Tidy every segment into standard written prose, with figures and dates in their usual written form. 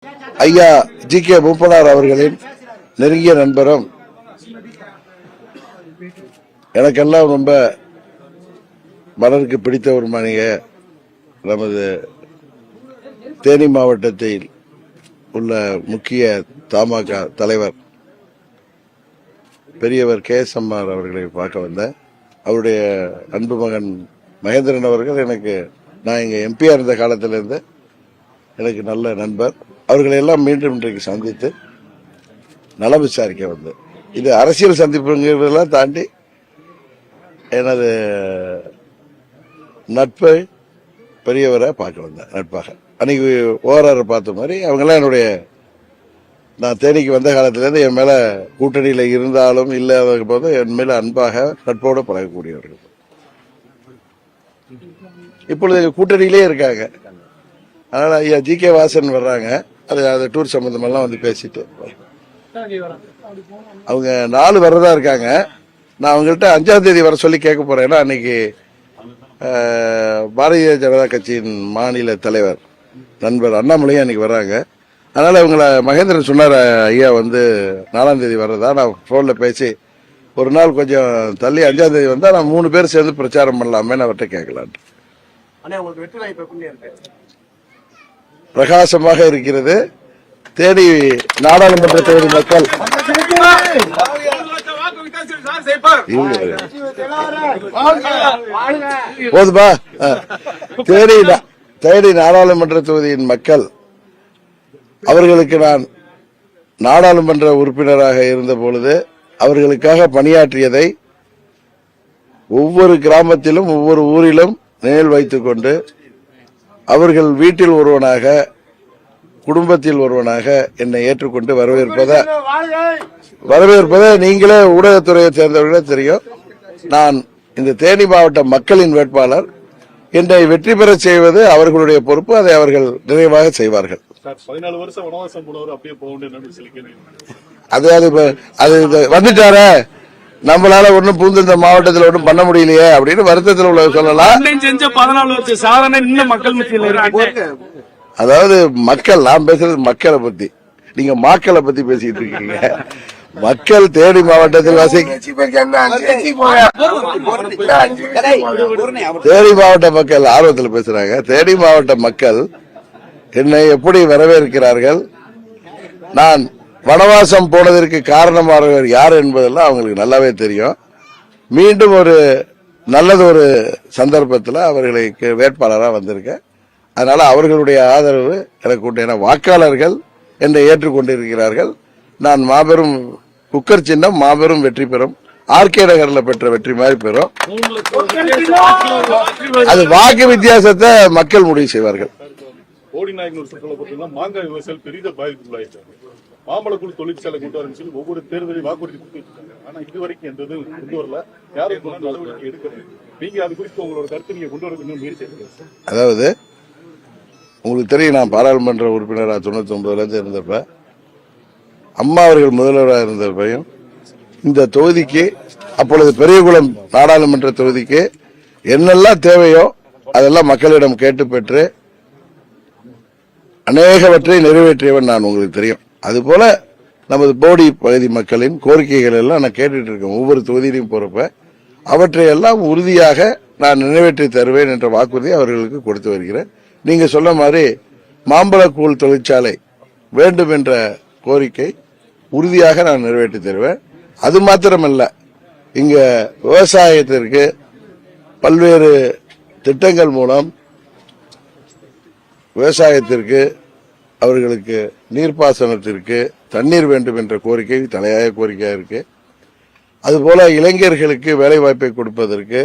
ஐயா ஜி.கே. மூப்பனார் அவர்களின் நெருங்கிய நண்பரும் எனக்கெல்லாம் ரொம்ப மலருக்கு பிடித்த ஒரு மனித நமது தேனி மாவட்டத்தில் உள்ள முக்கிய தமாக தலைவர் பெரியவர் கே.எஸ்.எம். அவர்களை பார்க்க வந்தேன். அவருடைய அன்பு மகன் மகேந்திரன் அவர்கள் எனக்கு நான் இங்க எம்பியா இருந்த காலத்திலிருந்து எனக்கு நல்ல நண்பர். அவர்களை எல்லாம் மீண்டும் இன்றைக்கு சந்தித்து நலம் விசாரிக்க வந்தேன். இது அரசியல் சந்திப்புங்கிறதெல்லாம் தாண்டி எனது நட்பை பெரியவரை பார்க்க வந்தேன். நட்பாக அன்னைக்கு ஓராறு பார்த்த மாதிரி அவங்கெல்லாம் என்னுடைய நான் தேனிக்கு வந்த காலத்திலேருந்து என் மேல கூட்டணியில இருந்தாலும் இல்லாத போது என் மேல அன்பாக நட்போடு பழகக்கூடியவர்கள் இப்பொழுது கூட்டணியிலே இருக்காங்க. அதனால ஐயா ஜி.கே. வாசன் வர்றாங்க. அது டூர் சம்பந்தமெல்லாம் வந்து பேசிட்டு அவங்க 4 வர்றதா இருக்காங்க. நான் அவங்கள்ட்ட 5ஆம் தேதி வர சொல்லி கேட்க போறேன். ஏன்னா அன்னைக்கு பாரதிய ஜனதா கட்சியின் மாநில தலைவர் நண்பர் அண்ணாமலையும் அன்னைக்கு வர்றாங்க. அதனால இவங்களை மகேந்திரன் சொன்னார், ஐயா வந்து 4ஆம் தேதி வர்றதா. நான் போன்ல பேசி ஒரு நாள் கொஞ்சம் தள்ளி 5ஆம் தேதி வந்தா நான் 3 பேர் சேர்ந்து பிரச்சாரம் பண்ணலாமே நான் அவர்கிட்ட கேட்கலான். பிரகாசமாக இருக்கிறது. தேனி நாடாளுமன்ற தொகுதி மக்கள் போதுமா? தேனி நாடாளுமன்ற தொகுதியின் மக்கள் அவர்களுக்கு நான் நாடாளுமன்ற உறுப்பினராக இருந்த பொழுது அவர்களுக்காக பணியாற்றியதை ஒவ்வொரு கிராமத்திலும் ஒவ்வொரு ஊரிலும் நினைவில் வைத்துக் கொண்டு அவர்கள் வீட்டில் ஒருவனாக குடும்பத்தில் ஒருவனாக என்னை ஏற்றுக்கொண்டு வரவேற்பதை நீங்களே ஊடகத்துறையை சேர்ந்தவர்களே தெரியும். நான் இந்த தேனி மாவட்ட மக்களின் வேட்பாளர். என்னை வெற்றி பெற செய்வது அவர்களுடைய பொறுப்பு. அதை அவர்கள் நிறைவாக செய்வார்கள். 14 வருஷம் வனவாசம் போனவர் அப்படியே போக வேண்டிய அது வந்துட்டார நம்மளால ஒன்னும் பூந்து இந்த மாவட்டத்தில் ஒன்றும் பண்ண முடியலையே அப்படின்னு வருத்தத்தில் உள்ள சொல்லலாம். செஞ்ச 14 வருஷம் சாதனை இன்னும் மக்கள் மத்தியில் அதாவது மக்கள் நான் பேசுறது மக்களை பத்தி, நீங்க மாக்களை பத்தி பேசிட்டு இருக்கீங்க. மக்கள் தேனி மாவட்டத்தில் தேனி மாவட்ட மக்கள் ஆர்வத்தில் பேசுறாங்க. தேனி மாவட்ட மக்கள் என்னை எப்படி வரவேற்கிறார்கள், நான் வனவாசம் போனதற்கு காரணமானவர் யார் என்பதெல்லாம் அவங்களுக்கு நல்லாவே தெரியும். மீண்டும் ஒரு நல்லது ஒரு சந்தர்ப்பத்தில் அவர்களை வேட்பாளராக வந்திருக்கேன். அதனால அவர்களுடைய ஆதரவு எனக்கு உண்டு. என வாக்காளர்கள் என்னை ஏற்றுக்கொண்டிருக்கிறார்கள். நான் மாபெரும் குக்கர் சின்னம் மாபெரும் வெற்றி பெறும். ஆர்கே நகர்ல பெற்ற வெற்றி மாதிரி பெறும். அது வாக்கு வித்தியாசத்தை மக்கள் முடிவு செய்வார்கள். கோடிநாயக்கனூர் சுற்றுலா பார்த்தீங்கன்னா மாங்காய் விவசாயிகள் பெரிய பாதிப்புள்ளாயிருக்காங்க. மாம்பழக்குழு தொழிற்சாலை கொண்டு வரும் சொல்லி ஒவ்வொரு தேர்தலையும் வாக்குறுதி கொடுத்துருக்காங்க. ஆனா இதுவரைக்கும் எந்த கொண்டு வரல. யாரும் நடவடிக்கை எடுக்கிறது. நீங்க அது குறித்து உங்களோட கருத்து நீங்க கொண்டு வர முயற்சி எடுக்கிறீங்க. அதாவது உங்களுக்கு தெரியும், நான் பாராளுமன்ற உறுப்பினராக 99ல இருந்து இருந்தப்ப அம்மா அவர்கள் முதல்வராக இருந்தப்பையும் இந்த தொகுதிக்கு அப்பொழுது பெரியகுளம் நாடாளுமன்ற தொகுதிக்கு என்னெல்லாம் தேவையோ அதெல்லாம் மக்களிடம் கேட்டு பெற்று அநேகவற்றை நிறைவேற்றியவன் நான், உங்களுக்கு தெரியும். அதுபோல நமது போடி பகுதி மக்களின் கோரிக்கைகள் எல்லாம் நான் கேட்டுட்டு இருக்கேன். ஒவ்வொரு தொகுதியிலையும் போறப்ப அவற்றை எல்லாம் உறுதியாக நான் நிறைவேற்றி தருவேன் என்ற வாக்குறுதி அவர்களுக்கு கொடுத்து வருகிறேன். நீங்க சொன்ன மாதிரி மாம்பழக்கூழ் தொழிற்சாலை வேண்டும் என்ற கோரிக்கை உறுதியாக நான் நிறைவேற்றி தருவேன். அது மாத்திரமல்ல, இங்க விவசாயத்திற்கு பல்வேறு திட்டங்கள் மூலம் விவசாயத்திற்கு அவர்களுக்கு நீர்ப்பாசனத்திற்கு தண்ணீர் வேண்டும் என்ற கோரிக்கை தலையாய கோரிக்கையா இருக்கு. அதுபோல இளைஞர்களுக்கு வேலை வாய்ப்பை கொடுப்பதற்கு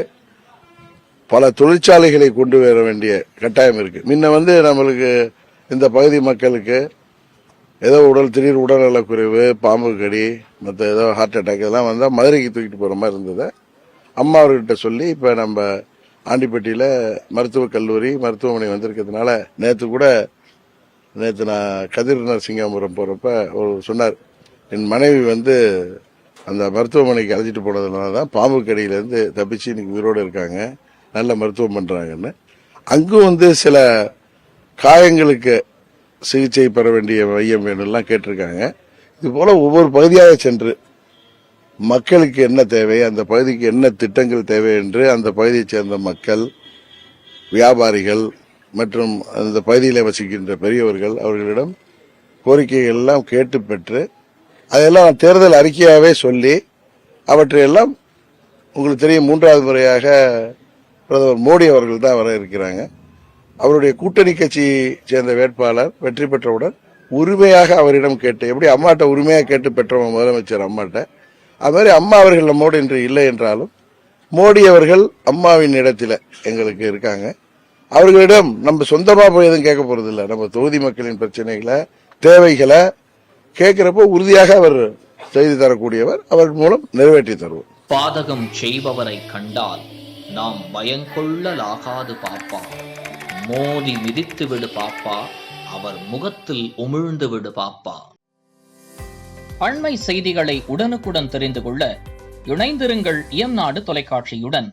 பல தொழிற்சாலைகளை கொண்டு வர வேண்டிய கட்டாயம் இருக்கு. முன்ன நம்மளுக்கு இந்த பகுதி மக்களுக்கு ஏதோ திடீர் உடல்நலக்குறைவு, பாம்பு கடி, மற்ற ஏதோ ஹார்ட் அட்டாக் இதெல்லாம் வந்தா மதுரைக்கு தூக்கிட்டு போற மாதிரி இருந்தது. அம்மா அவர்கிட்ட சொல்லி இப்ப நம்ம ஆண்டிப்பட்டியில மருத்துவக் கல்லூரி மருத்துவமனை வந்திருக்கிறதுனால நேற்று நான் கதிர் நரசிங்காபுரம் போறப்ப ஒரு சொன்னார், என் மனைவி அந்த மருத்துவமனைக்கு அழைச்சிட்டு போனதுனாலதான் பாம்பு கடியிலிருந்து தப்பிச்சு இன்னைக்கு உயிரோடு இருக்காங்க, நல்ல மருத்துவம் பண்றாங்கன்னு. அங்கும் சில காயங்களுக்கு சிகிச்சை பெற வேண்டிய மையம் வேணும்லாம் கேட்டிருக்காங்க. இது போல ஒவ்வொரு பகுதியாக சென்று மக்களுக்கு என்ன தேவை, அந்த பகுதிக்கு என்ன திட்டங்கள் தேவை என்று அந்த பகுதியைச் சேர்ந்த மக்கள், வியாபாரிகள் மற்றும் அந்த பகுதியில் வசிக்கின்ற பெரியவர்கள் அவர்களிடம் கோரிக்கைகள் எல்லாம் கேட்டு பெற்று அதெல்லாம் தேர்தல் அறிக்கையாகவே சொல்லி அவற்றையெல்லாம் உங்களுக்கு தெரியும் 3வது முறையாக பிரதமர் மோடி அவர்கள் தான் வர இருக்கிறாங்க. அவருடைய கூட்டணி கட்சியை சேர்ந்த வேட்பாளர் வெற்றி பெற்றவுடன் உரிமையாக அவரிடம் கேட்டு, எப்படி அம்மாட்ட உரிமையாக கேட்டு பெற்றவங்க முதலமைச்சர் அம்மாட்ட, அது மாதிரி அம்மா அவர்கள் நம்மோடு இன்று இல்லை என்றாலும் மோடி அவர்கள் அம்மாவின் இடத்துல எங்களுக்கு இருக்காங்க. அவர்களிடம் நம்ம சொந்தமாக போய் எதுவும் கேட்க போறது இல்லை. நம்ம தொகுதி மக்களின் பிரச்சனைகளை தேவைகளை கேட்கிறப்போ உறுதியாக அவர் செய்து தரக்கூடியவர். அவர் மூலம் நிறைவேற்றி தருவோம். பாதகம் செய்பவரை கண்டால் நாம் பயங்கொள்ளலாகாது பாப்பா, மோதி மிதித்து விடு பாப்பா, அவர் முகத்தில் உமிழ்ந்து விடு பாப்பா. அண்மை செய்திகளை உடனுக்குடன் தெரிந்து கொள்ள இணைந்திருங்கள் இயம்நாடு தொலைக்காட்சியுடன்.